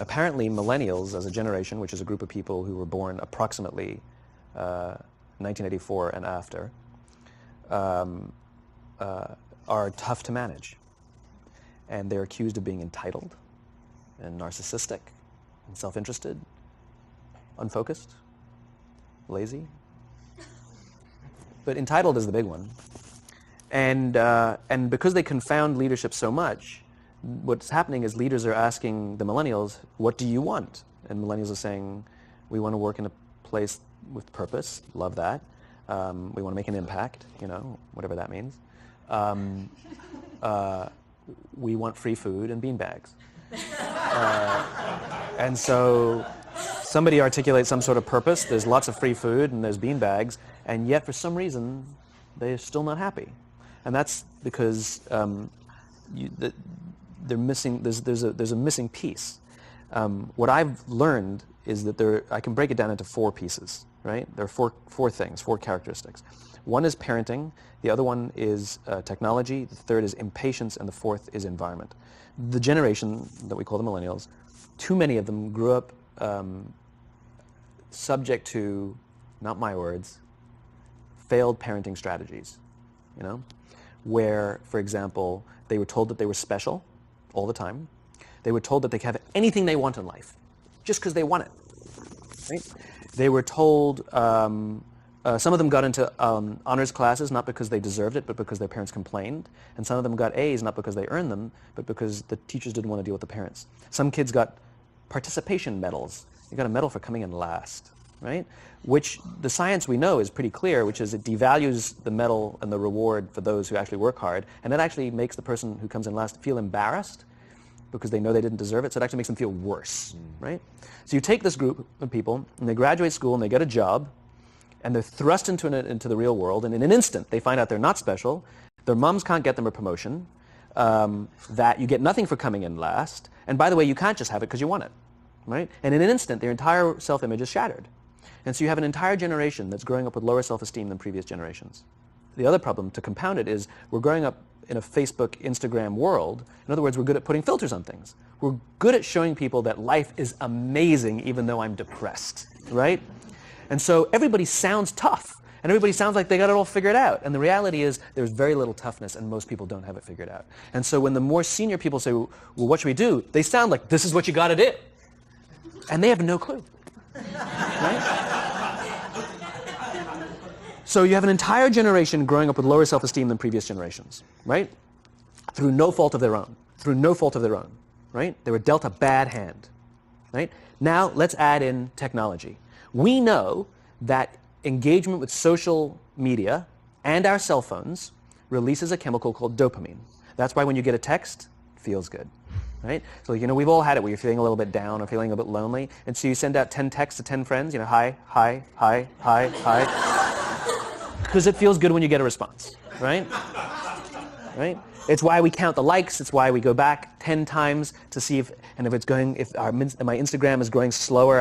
apparently millennials as a generation, which is a group of people who were born approximately 1984 and after, are tough to manage. And they're accused of being entitled and narcissistic and self-interested, unfocused, lazy. But entitled is the big one. And because they confound leadership so much, what's happening is leaders are asking the millennials, what do you want? And millennials are saying, we want to work in a place with purpose, love that. We want to make an impact, whatever that means. We want free food and beanbags. And so somebody articulates some sort of purpose, there's lots of free food and there's beanbags, and yet for some reason they're still not happy. And that's because they're missing, there's a missing piece. What I've learned is that I can break it down into 4 pieces, right? There are four things, 4 characteristics. One is parenting, the other one is technology, the third is impatience, and the fourth is environment. The generation that we call the millennials, too many of them grew up subject to, not my words, failed parenting strategies, where, for example, they were told that they were special all the time. They were told that they could have anything they want in life, just because they want it, right? They were told, some of them got into honors classes not because they deserved it, but because their parents complained. And some of them got A's not because they earned them, but because the teachers didn't want to deal with the parents. Some kids got participation medals. You got a medal for coming in last, right? Which the science we know is pretty clear, which is it devalues the medal and the reward for those who actually work hard. And it actually makes the person who comes in last feel embarrassed because they know they didn't deserve it, so it actually makes them feel worse, right? So you take this group of people, and they graduate school, and they get a job, and they're thrust into the real world, and in an instant, they find out they're not special, their moms can't get them a promotion, that you get nothing for coming in last, and by the way, you can't just have it because you want it, right? And in an instant, their entire self-image is shattered. And so you have an entire generation that's growing up with lower self-esteem than previous generations. The other problem, to compound it, is we're growing up in a Facebook, Instagram world. In other words, we're good at putting filters on things. We're good at showing people that life is amazing even though I'm depressed, right? And so everybody sounds tough, and everybody sounds like they got it all figured out. And the reality is there's very little toughness, and most people don't have it figured out. And so when the more senior people say, well, what should we do? They sound like, this is what you got to do. And they have no clue, right? So you have an entire generation growing up with lower self-esteem than previous generations, right? Through no fault of their own. Through no fault of their own, right? They were dealt a bad hand, right? Now let's add in technology. We know that engagement with social media and our cell phones releases a chemical called dopamine. That's why when you get a text, it feels good, right? So, we've all had it where you're feeling a little bit down or feeling a bit lonely, and so you send out 10 texts to 10 friends, hi, hi, hi, hi, hi, because it feels good when you get a response, right? Right? It's why we count the likes. It's why we go back 10 times to see if my Instagram is growing slower,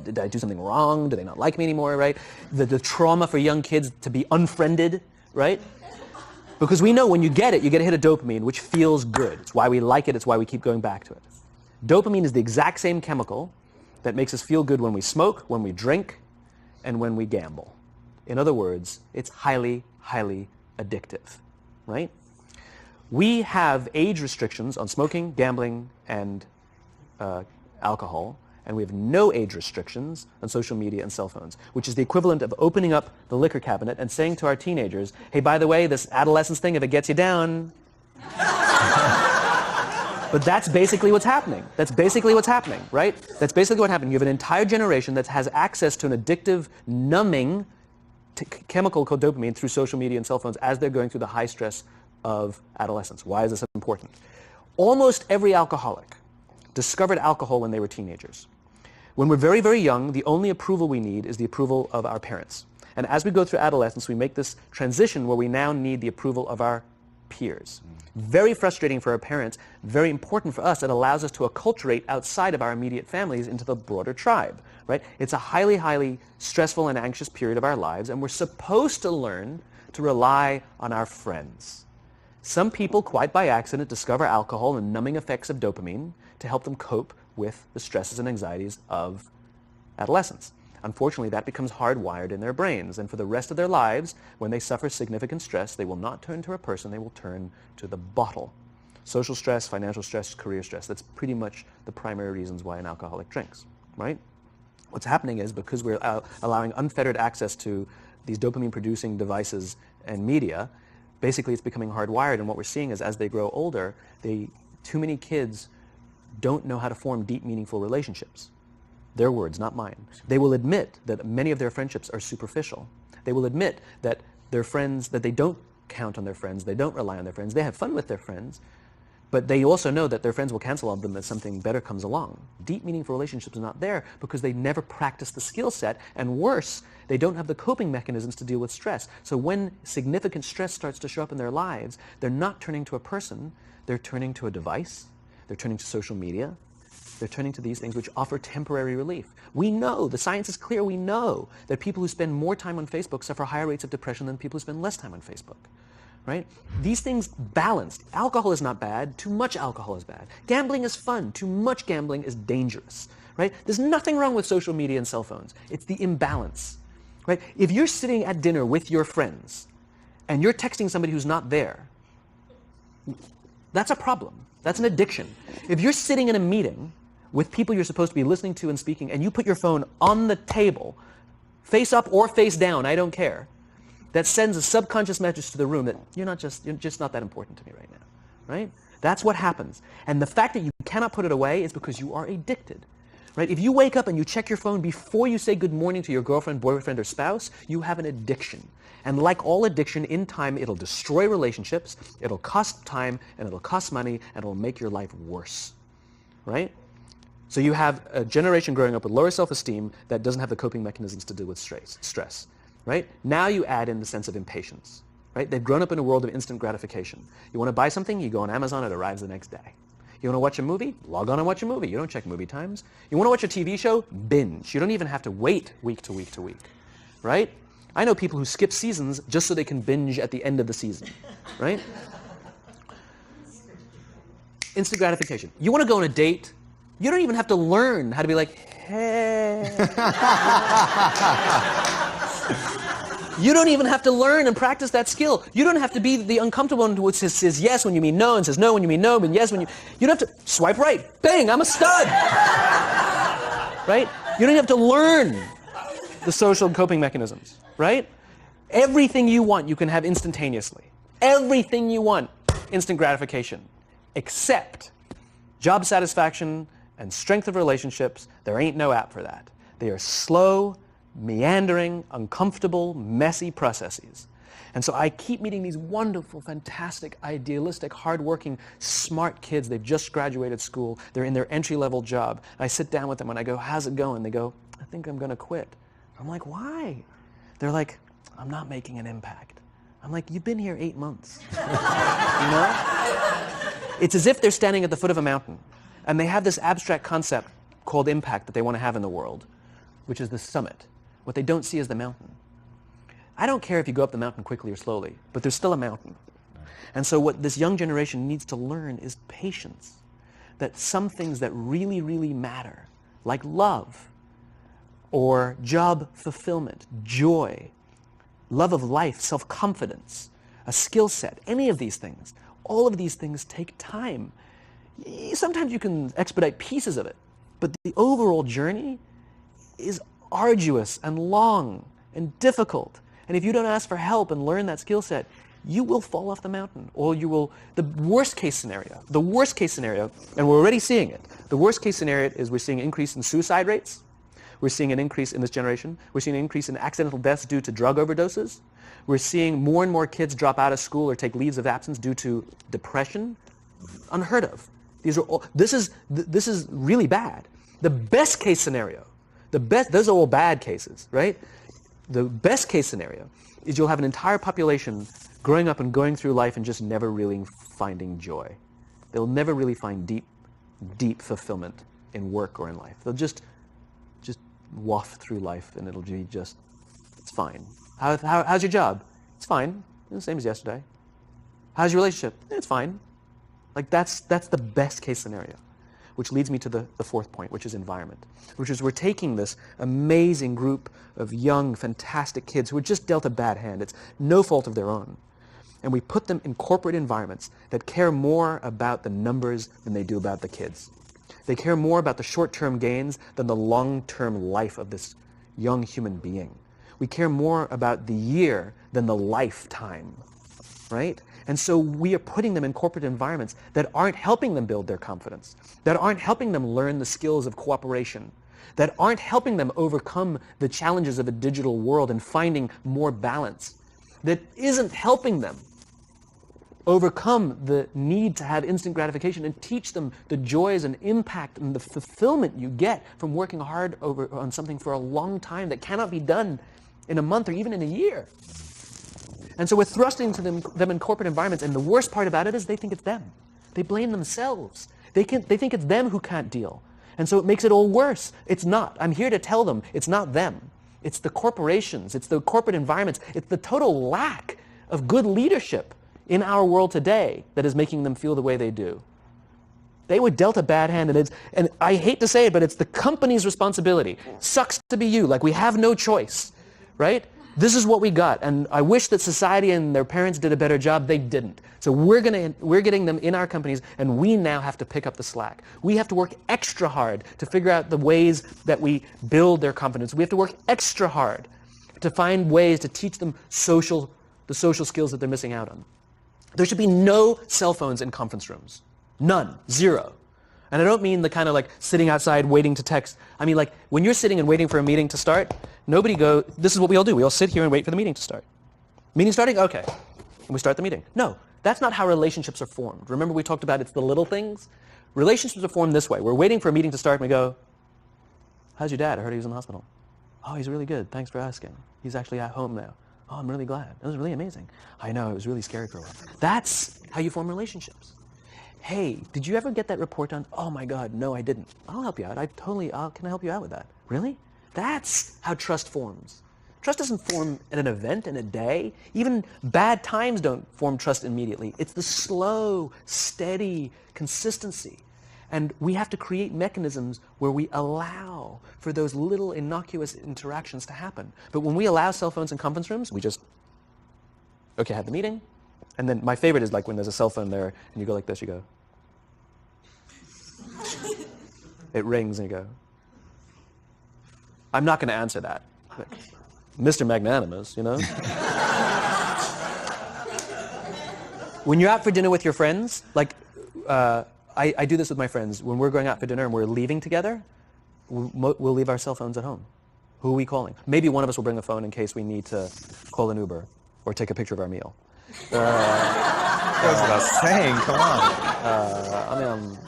did I do something wrong? Do they not like me anymore, right? The trauma for young kids to be unfriended, right? Because we know when you get a hit of dopamine, which feels good. It's why we like it. It's why we keep going back to it. Dopamine is the exact same chemical that makes us feel good when we smoke, when we drink, and when we gamble. In other words, it's highly, highly addictive, right? We have age restrictions on smoking, gambling, and alcohol, and we have no age restrictions on social media and cell phones, which is the equivalent of opening up the liquor cabinet and saying to our teenagers, hey, by the way, this adolescence thing, if it gets you down. But that's basically what's happening. That's basically what's happening, right? That's basically what happened. You have an entire generation that has access to an addictive, numbing chemical called dopamine through social media and cell phones as they're going through the high stress of adolescence. Why is this important? Almost every alcoholic discovered alcohol when they were teenagers. When we're very, very young, the only approval we need is the approval of our parents. And as we go through adolescence, we make this transition where we now need the approval of our peers. Very frustrating for our parents, very important for us. It allows us to acculturate outside of our immediate families into the broader tribe, right? It's a highly, highly stressful and anxious period of our lives, and we're supposed to learn to rely on our friends. Some people, quite by accident, discover alcohol and numbing effects of dopamine to help them cope with the stresses and anxieties of adolescence. Unfortunately, that becomes hardwired in their brains, and for the rest of their lives, when they suffer significant stress, they will not turn to a person, they will turn to the bottle. Social stress, financial stress, career stress, that's pretty much the primary reasons why an alcoholic drinks, right? What's happening is, because we're allowing unfettered access to these dopamine-producing devices and media, basically it's becoming hardwired, and what we're seeing is, as they grow older, too many kids don't know how to form deep, meaningful relationships. Their words, not mine. They will admit that many of their friendships are superficial. They will admit that their friends, that they don't count on their friends, they don't rely on their friends, they have fun with their friends, but they also know that their friends will cancel on them if something better comes along. Deep, meaningful relationships are not there because they never practice the skill set, and worse, they don't have the coping mechanisms to deal with stress. So when significant stress starts to show up in their lives, they're not turning to a person, they're turning to a device, they're turning to social media, they're turning to these things which offer temporary relief. We know, the science is clear, we know that people who spend more time on Facebook suffer higher rates of depression than people who spend less time on Facebook, right? These things balanced. Alcohol is not bad, too much alcohol is bad. Gambling is fun, too much gambling is dangerous, right? There's nothing wrong with social media and cell phones. It's the imbalance, right? If you're sitting at dinner with your friends and you're texting somebody who's not there, that's a problem. That's an addiction. If you're sitting in a meeting with people you're supposed to be listening to and speaking, and you put your phone on the table, face up or face down, I don't care, that sends a subconscious message to the room that you're just not that important to me right now, right? That's what happens. And the fact that you cannot put it away is because you are addicted, right? If you wake up and you check your phone before you say good morning to your girlfriend, boyfriend, or spouse, you have an addiction. And like all addiction, in time, it'll destroy relationships, it'll cost time, and it'll cost money, and it'll make your life worse, right? So you have a generation growing up with lower self-esteem that doesn't have the coping mechanisms to deal with stress, right? Now you add in the sense of impatience, right? They've grown up in a world of instant gratification. You want to buy something, you go on Amazon, it arrives the next day. You want to watch a movie? Log on and watch a movie. You don't check movie times. You want to watch a TV show? Binge. You don't even have to wait week to week to week, right? I know people who skip seasons just so they can binge at the end of the season, right? Instant gratification. You want to go on a date? You don't even have to learn how to be like, hey. You don't even have to learn and practice that skill. You don't have to be the uncomfortable one who says yes when you mean no, and says no when you mean no, and yes when you... You don't have to swipe right. Bang, I'm a stud. Right? You don't have to learn the social coping mechanisms, right? Everything you want, you can have instantaneously. Everything you want, instant gratification, except job satisfaction and strength of relationships. There ain't no app for that. They are slow, meandering, uncomfortable, messy processes. And so I keep meeting these wonderful, fantastic, idealistic, hardworking, smart kids. They've just graduated school. They're in their entry-level job. And I sit down with them and I go, how's it going? They go, I think I'm going to quit. I'm like, why? They're like, I'm not making an impact. I'm like, you've been here 8 months. You know? It's as if they're standing at the foot of a mountain and they have this abstract concept called impact that they want to have in the world, which is the summit. What they don't see is the mountain. I don't care if you go up the mountain quickly or slowly, but there's still a mountain. And so what this young generation needs to learn is patience. That some things that really, really matter, like love, or job fulfillment, joy, love of life, self-confidence, a skill set, any of these things, all of these things take time. Sometimes you can expedite pieces of it, but the overall journey is arduous and long and difficult. And if you don't ask for help and learn that skill set, you will fall off the mountain, or you will, the worst case scenario, and we're already seeing it, the worst case scenario is we're seeing an increase in suicide rates, we're seeing an increase in this generation, we're seeing an increase in accidental deaths due to drug overdoses, we're seeing more and more kids drop out of school or take leaves of absence due to depression, unheard of. These are all, this is really bad. The best case scenario, those are all bad cases, right? The best case scenario is you'll have an entire population growing up and going through life and just never really finding joy. They'll never really find deep fulfillment in work or in life. They'll just waft through life and it'll be just, it's fine. How's your job? It's fine. It's the same as yesterday. How's your relationship? It's fine. Like that's the best case scenario. which leads me to the fourth point, which is environment, which is we're taking this amazing group of young, fantastic kids who were just dealt a bad hand. It's no fault of their own. And we put them in corporate environments that care more about the numbers than they do about the kids. They care more about the short-term gains than the long-term life of this young human being. We care more about the year than the lifetime, right? And so we are putting them in corporate environments that aren't helping them build their confidence, that aren't helping them learn the skills of cooperation, that aren't helping them overcome the challenges of a digital world and finding more balance, that isn't helping them overcome the need to have instant gratification and teach them the joys and impact and the fulfillment you get from working hard on something for a long time that cannot be done in a month or even in a year. And so we're thrusting to them in corporate environments, and the worst part about it is they think it's them. They blame themselves. They think it's them who can't deal. And so it makes it all worse. It's not. I'm here to tell them it's not them. It's the corporations. It's the corporate environments. It's the total lack of good leadership in our world today that is making them feel the way they do. They were dealt a bad hand, and I hate to say it, but it's the company's responsibility. Sucks to be you. Like, we have no choice, right? This is what we got, and I wish that society and their parents did a better job. They didn't. So we're getting them in our companies, and we now have to pick up the slack. We have to work extra hard to figure out the ways that we build their confidence. We have to work extra hard to find ways to teach them the social skills that they're missing out on. There should be no cell phones in conference rooms. None. Zero. And I don't mean the kind of like sitting outside waiting to text. I mean, like, when you're sitting and waiting for a meeting to start, this is what we all do. We all sit here and wait for the meeting to start. Meeting starting? Okay. And we start the meeting. No, that's not how relationships are formed. Remember we talked about it's the little things? Relationships are formed this way. We're waiting for a meeting to start and we go, how's your dad? I heard he was in the hospital. Oh, he's really good. Thanks for asking. He's actually at home now. Oh, I'm really glad. That was really amazing. I know, it was really scary for a while. That's how you form relationships. Hey, did you ever get that report done? Oh my God, no, I didn't. I'll help you out. Can I help you out with that? Really? That's how trust forms. Trust doesn't form at an event in a day. Even bad times don't form trust immediately. It's the slow, steady consistency. And we have to create mechanisms where we allow for those little innocuous interactions to happen. But when we allow cell phones in conference rooms, we just, okay, have the meeting. And then my favorite is like when there's a cell phone there and you go like this, you go. It rings and you go. I'm not going to answer that. Like, Mr. Magnanimous, you know? When you're out for dinner with your friends, like, I do this with my friends. When we're going out for dinner and we're leaving together, we'll leave our cell phones at home. Who are we calling? Maybe one of us will bring a phone in case we need to call an Uber or take a picture of our meal. That goes without saying, come on.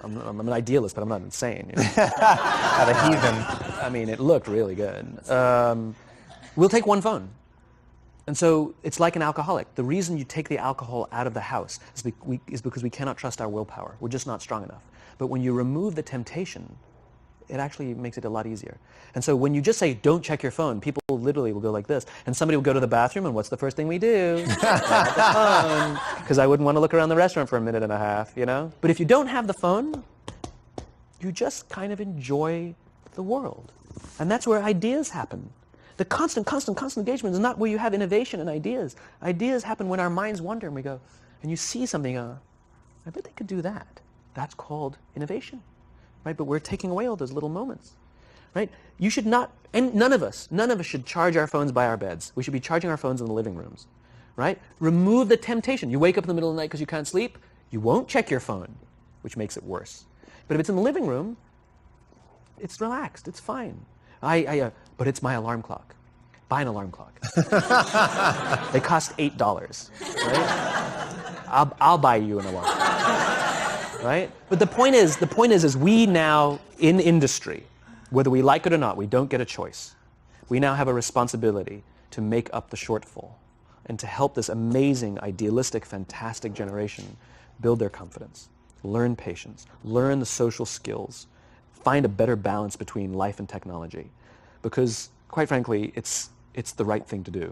I'm an idealist, but I'm not insane. You know? Not a heathen. I mean, it looked really good. We'll take one phone. And so it's like an alcoholic. The reason you take the alcohol out of the house is because we cannot trust our willpower. We're just not strong enough. But when you remove the temptation, it actually makes it a lot easier. And so when you just say, don't check your phone, people literally will go like this. And somebody will go to the bathroom, and what's the first thing we do? Grab the phone. Because I wouldn't want to look around the restaurant for a minute and a half, you know? But if you don't have the phone, you just kind of enjoy the world. And that's where ideas happen. The constant engagement is not where you have innovation and ideas. Ideas happen when our minds wander and we go, and you see something, I bet they could do that. That's called innovation, right? But we're taking away all those little moments, right? You should not, and none of us should charge our phones by our beds. We should be charging our phones in the living rooms, right? Remove the temptation. You wake up in the middle of the night because you can't sleep, you won't check your phone, which makes it worse. But if it's in the living room, it's relaxed, it's fine. But it's my alarm clock. Buy an alarm clock. They cost $8, right? I'll buy you an alarm clock, right? But the point is we now, in industry, whether we like it or not, we don't get a choice. We now have a responsibility to make up the shortfall and to help this amazing, idealistic, fantastic generation build their confidence, learn patience, learn the social skills, find a better balance between life and technology. Because, quite frankly, it's the right thing to do.